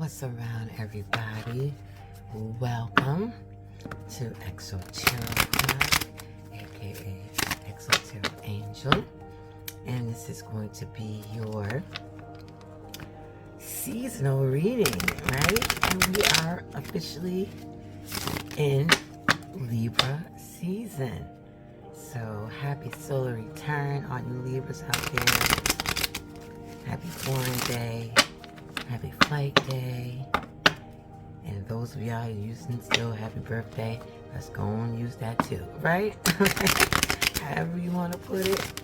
What's around, everybody? Welcome to Exoteric, aka Exoteric Angel, and this is going to be your seasonal reading, right? And we are officially in Libra season. So happy solar return, all you Libras out there. Happy foreign day. Happy flight day. And those of y'all using still happy birthday, let's go and use that too, right? However you want to put it,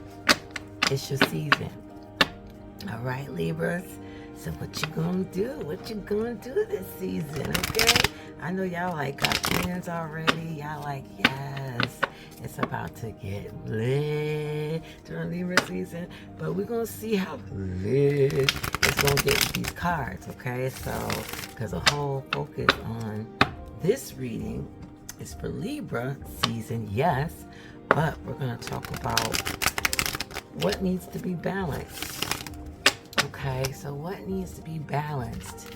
it's your season. All right, Libras. So what you gonna do? What you gonna do this season, okay? I know y'all like got plans already. Y'all like, yes, it's about to get lit during Libra season. But we're gonna see how lit it's gonna get with these cards, okay? So, because the whole focus on this reading is for Libra season, yes, but we're gonna talk about what needs to be balanced. Okay, so what needs to be balanced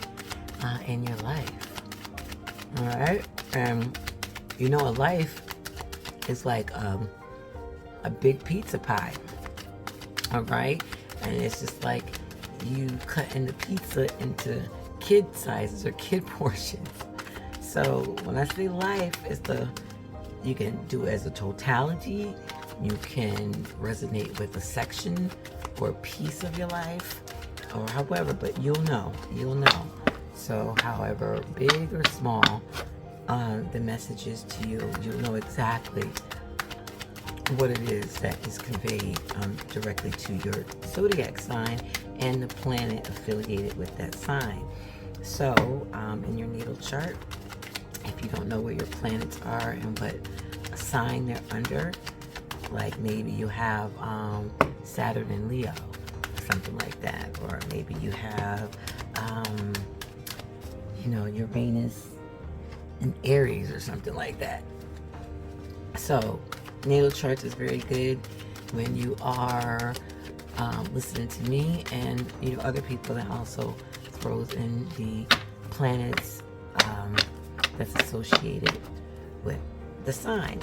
in your life? All right, and you know, a life is like a big pizza pie. All right, and it's just like you cutting the pizza into kid sizes or kid portions. So when I say life, it's you can do it as a totality. You can resonate with a section or a piece of your life, or however, but you'll know. So however big or small the message is to you, you'll know exactly what it is that is conveyed directly to your zodiac sign and the planet affiliated with that sign. So in your natal chart, if you don't know where your planets are and what sign they're under, like maybe you have Saturn in Leo, something like that, or maybe you have Uranus in Aries or something like that. So natal charts is very good when you are listening to me and other people that also throws in the planets that's associated with the sign.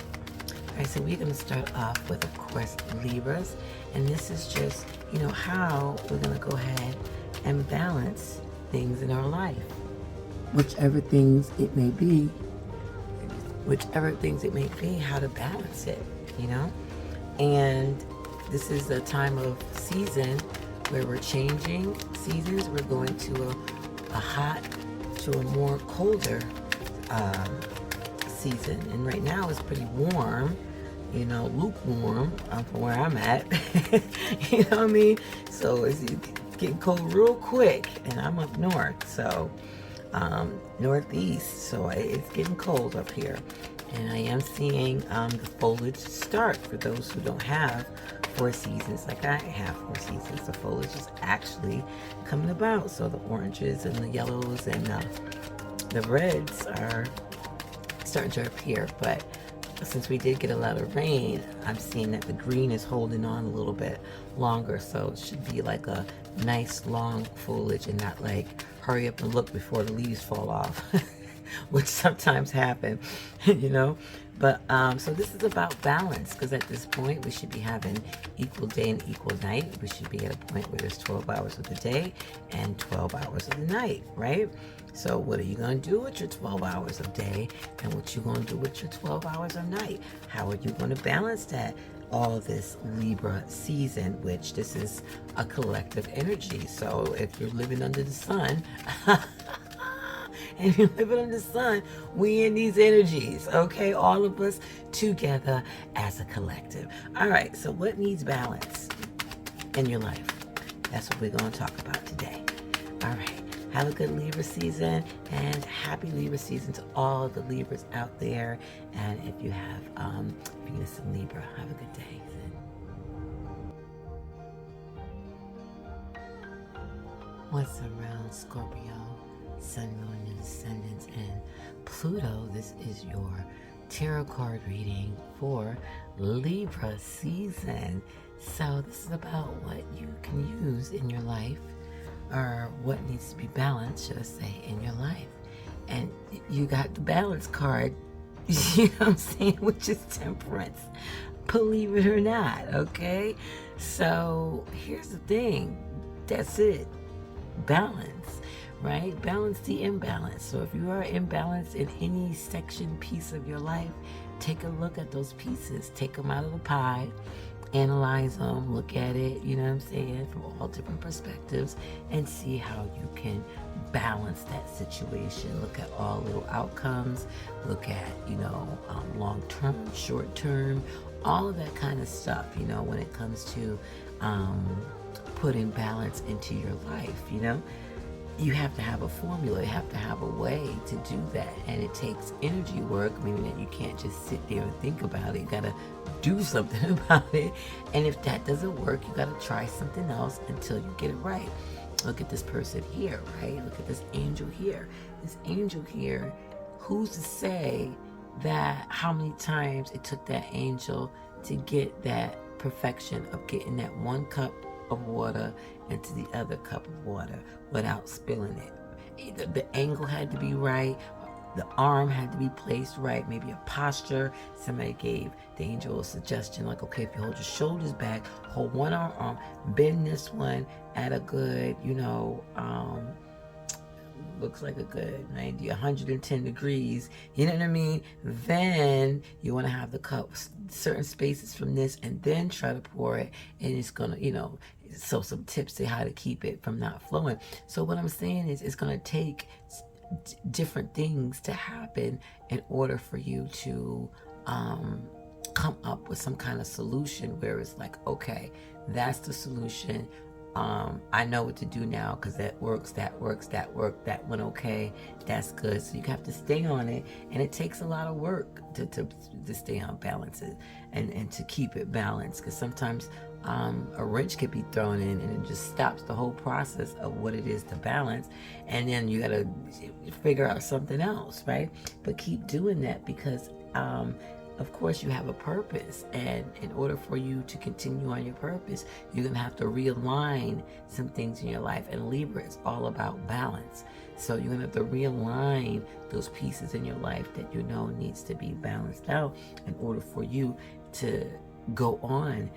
Alright, so we're going to start off with, of course, Libras, and this is just how we're going to go ahead and balance things in our life, whichever things it may be, how to balance it, and this is a time of season where we're changing seasons. We're going to a hot to a more colder season, and right now it's pretty warm, lukewarm from where I'm at. You know what I mean? So it's getting cold real quick, and I'm up north, so northeast, so it's getting cold up here. And I am seeing the foliage start for those who don't have 4 seasons like I have 4 seasons. The foliage is actually coming about, so the oranges and the yellows and the reds are starting to appear. But since we did get a lot of rain, I'm seeing that the green is holding on a little bit longer, so it should be like a nice long foliage and not like hurry up and look before the leaves fall off, which sometimes happen, But so this is about balance, because at this point we should be having equal day and equal night. We should be at a point where there's 12 hours of the day and 12 hours of the night, right? So what are you going to do with your 12 hours of day, and what you going to do with your 12 hours of night? How are you going to balance that all this Libra season, which this is a collective energy? So if you're living under the sun, and you're living under the sun, we in these energies, okay? All of us together as a collective. All right, so what needs balance in your life? That's what we're going to talk about today. All right. Have a good Libra season, and happy Libra season to all the Libras out there. And if you have Venus in Libra, have a good day. What's around, Scorpio, Sun, Moon, and Ascendants, and Pluto? This is your tarot card reading for Libra season. So this is about what you can use in your life or what needs to be balanced, should I say, in your life. And you got the balance card, you know what I'm saying, which is temperance. Believe it or not, okay? So here's the thing. That's it. Balance, right? Balance the imbalance. So if you are imbalanced in any section, piece of your life, take a look at those pieces. Take them out of the pie. Analyze them, look at it, you know what I'm saying, from all different perspectives, and see how you can balance that situation. Look at all little outcomes, look at, long term, short term, all of that kind of stuff, when it comes to putting balance into your life. You have to have a formula, you have to have a way to do that, and it takes energy work, meaning that you can't just sit there and think about it. You gotta do something about it, and if that doesn't work, you gotta try something else until you get it right. Look at this person here, right? Look at this angel here. This angel here, who's to say that how many times it took that angel to get that perfection of getting that one cup of water into the other cup of water without spilling it? Either the angle had to be right, the arm had to be placed right, maybe a posture. Somebody gave the angel a suggestion like, okay, if you hold your shoulders back, hold one arm, bend this one at a good, looks like a good 90, 110 degrees, you know what I mean? Then you want to have the cup certain spaces from this, and then try to pour it, and it's gonna, so some tips to how to keep it from not flowing. So what I'm saying is, it's gonna take different things to happen in order for you to come up with some kind of solution where it's like, okay, that's the solution. I know what to do now because that works, that worked, that went okay, that's good. So you have to stay on it, and it takes a lot of work to stay on balance and to keep it balanced, because sometimes a wrench could be thrown in and it just stops the whole process of what it is to balance, and then you got to figure out something else, right? But keep doing that, because of course you have a purpose, and in order for you to continue on your purpose, you're going to have to realign some things in your life, and Libra is all about balance. So you're going to have to realign those pieces in your life that needs to be balanced out in order for you to go on,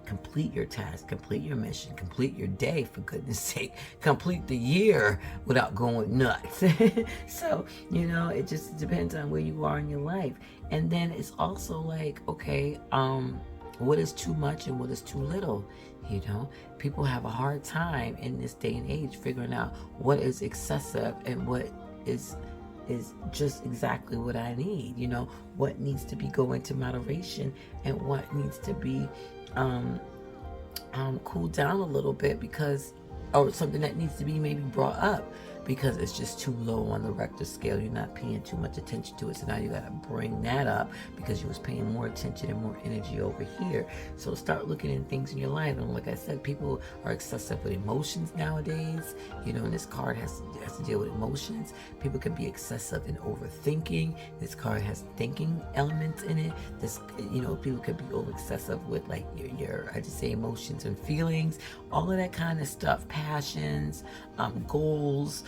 complete your task, complete your mission, complete your day, for goodness sake, complete the year without going nuts. So, it just depends on where you are in your life. And then it's also like, okay, what is too much and what is too little? People have a hard time in this day and age figuring out what is excessive and what is just exactly what I need. What needs to be go into moderation and what needs to be cooled down a little bit, or something that needs to be maybe brought up because it's just too low on the Richter scale. You're not paying too much attention to it. So now you got to bring that up because you was paying more attention and more energy over here. So start looking at things in your life. And like I said, people are excessive with emotions nowadays. And this card has to deal with emotions. People can be excessive in overthinking. This card has thinking elements in it. People can be over excessive with like your I just say emotions and feelings, all of that kind of stuff, passions, goals,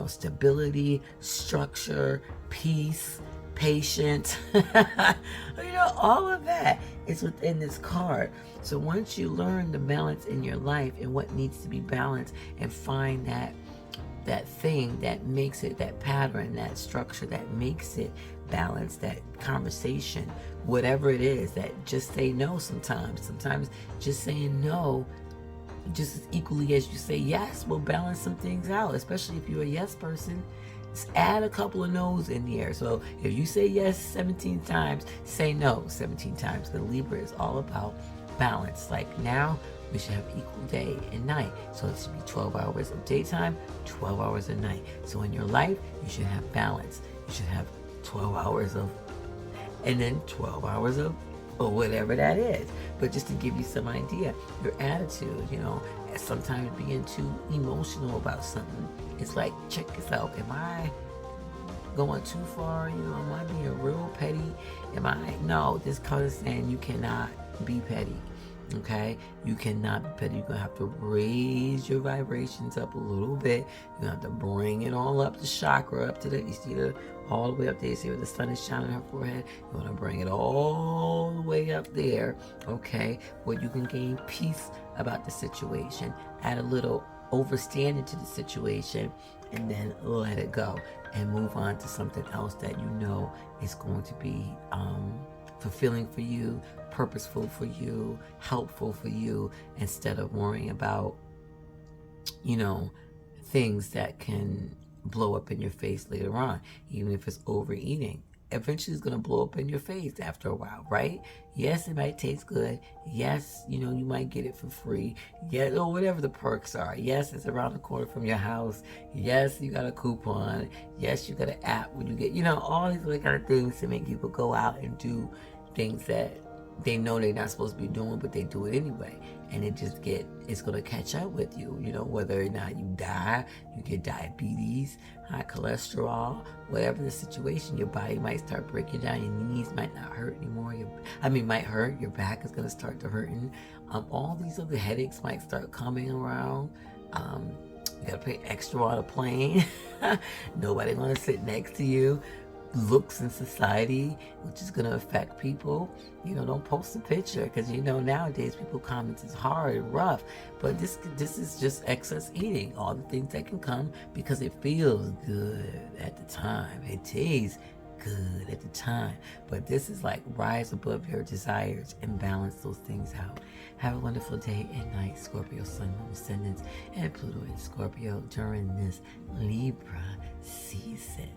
stability, structure, peace, patience, all of that is within this card. So once you learn the balance in your life and what needs to be balanced, and find that thing that makes it, that pattern, that structure that makes it balanced, that conversation, whatever it is, that just say no sometimes just saying no just as equally as you say yes will balance some things out, especially if you're a yes person. Just add a couple of no's in there. So if you say yes 17 times, say no 17 times. The Libra is all about balance. Like now, we should have equal day and night. So it should be 12 hours of daytime, 12 hours of night. So in your life, you should have balance. You should have 12 hours of, and then 12 hours of, or whatever that is. But just to give you some idea, your attitude, sometimes being too emotional about something, it's like, check this out. Am I going too far? Am I being real petty? No, this card is saying you cannot be petty. Okay, you cannot be petty. You're gonna have to raise your vibrations up a little bit. You have to bring it all up the chakra, up to the, you see the, all the way up there. You see where the sun is shining on her forehead? You wanna bring it all the way up there, okay, where you can gain peace about the situation. Add a little overstanding to the situation, and then let it go and move on to something else that you know is going to be fulfilling for you, purposeful for you, helpful for you, instead of worrying about, you know, things that can blow up in your face later on, even if it's overeating. Eventually it's going to blow up in your face after a while, right? Yes, it might taste good. Yes, you know, you might get it for free. Yes, or whatever the perks are. Yes, it's around the corner from your house. Yes, you got a coupon. Yes, you got an app where you get, you know, all these other kind of things to make people go out and do things that they know they're not supposed to be doing, but they do it anyway. And it's going to catch up with you, you know, whether or not you die, you get diabetes, high cholesterol, whatever the situation, your body might start breaking down, your knees might not hurt anymore, might hurt, your back is going to start to hurting, all these other headaches might start coming around, you got to pay extra on a plane, nobody going to sit next to you, looks in society, which is going to affect people. You know, don't post a picture, because you know nowadays people comments is hard and rough, but this is just excess eating, all the things that can come because it feels good at the time, it tastes good at the time, but this is like rise above your desires and balance those things out. Have a wonderful day and night, Scorpio, Sun, Moon, Ascendants, and Pluto in Scorpio during this Libra season.